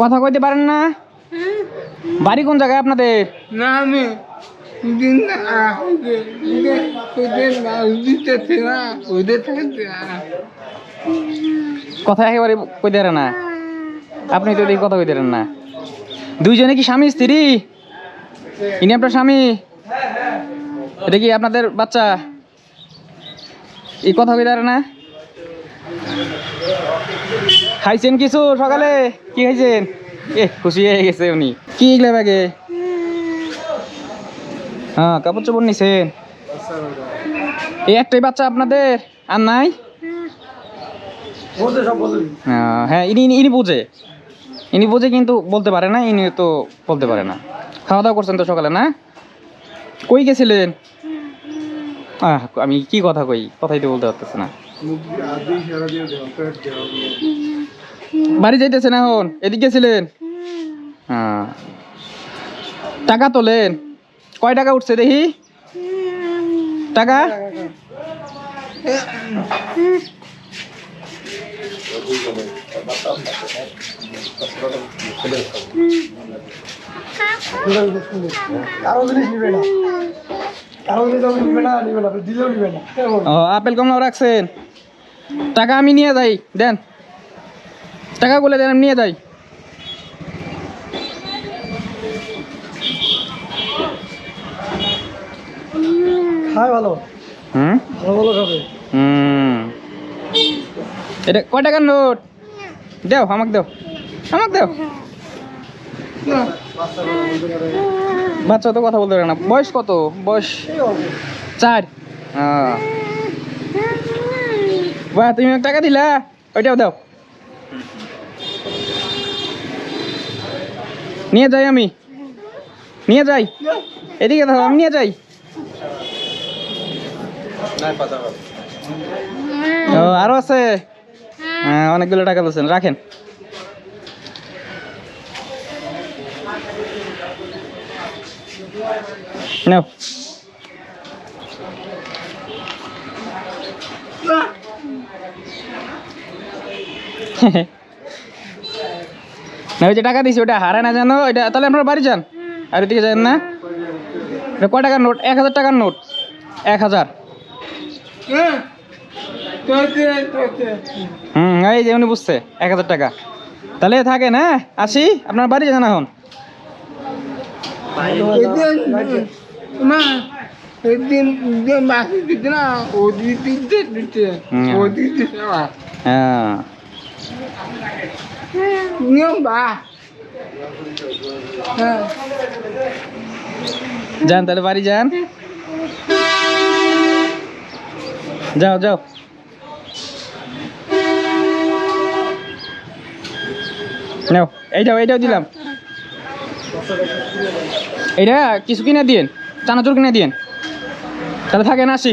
কথা কইতে পারেন না? বাড়ি কোন জায়গায় আপনাদের? না আমি কথা একেবারে কইতে পারে না। আপনি তো দেখি কথা কইতে পারেন না। দুইজনে কি স্বামী স্ত্রী? ইনি আপনার স্বামী? এটা কি আপনাদের বাচ্চা? এই কথা কইতে পারে না? খাইছেন কিছু সকালে? কি খাইছেন? খুশি হয়ে গেছে উনি। কি এগুলা ব্যাগে? হ্যাঁ, কাপড় চোপড় নিছেন। এই একটাই বাচ্চা আপনাদের, আর নাই? হ্যাঁ, ইনি বোঝে। ইনি বোঝে কিন্তু বলতে পারে না। ইনি তো বলতে পারে না। খাওয়া দাওয়া করছেন তো সকালে না? কই গেছিলেন? আমি কি কথা কই, কথাই তো বলতে পারতেছে না। বাড়ি যাইতেছেন এখন? এদিকে গেছিলেন? হ্যাঁ। টাকা তোলেন? কয় টাকা উঠছে দেখি টাকা? আপেল কমলাও রাখছেন? টাকা আমি নিয়ে যাই, দেন টাকা গুলো দেন, আমি নিয়ে যাই। খায় ভালো। ভালো খাবে। এটা কয় টাকার নোট? দেও আমাকে, দেও আমাকে, দেও। বাচ্চা তো কথা বলতে পারে না। বয়স কত? বয়স 4। বাহ, তুমি টাকা দিলা? ওইটাও দাও। নিয়ে যাই, আমি নিয়ে যাই। এদিকে দাও, আমি নিয়ে যাই। আরো আছে? হ্যাঁ, অনেকগুলো টাকা দিচ্ছেন, রাখেন। নাও। না, ওই যে টাকা দিছি ওটা হারায় না জানো? ওইটা তাহলে আপনারা বাড়ি যান, আর ওইদিকে যান না। এটা কয় টাকার নোট? 1000 টাকার নোট। 1000। এই যে উনি বুঝছে, 1000 টাকা। তাহলে থাকেন, হ্যাঁ, আসি। আপনার বাড়ি যান এখন। যান তাহলে, বাড়ি যান। যাও যাও। নাও, এইটাও দিলাম। এইটা কিছু কিনে দিন, চানাচুর কিনে দিন। তাহলে থাকেন, আসি।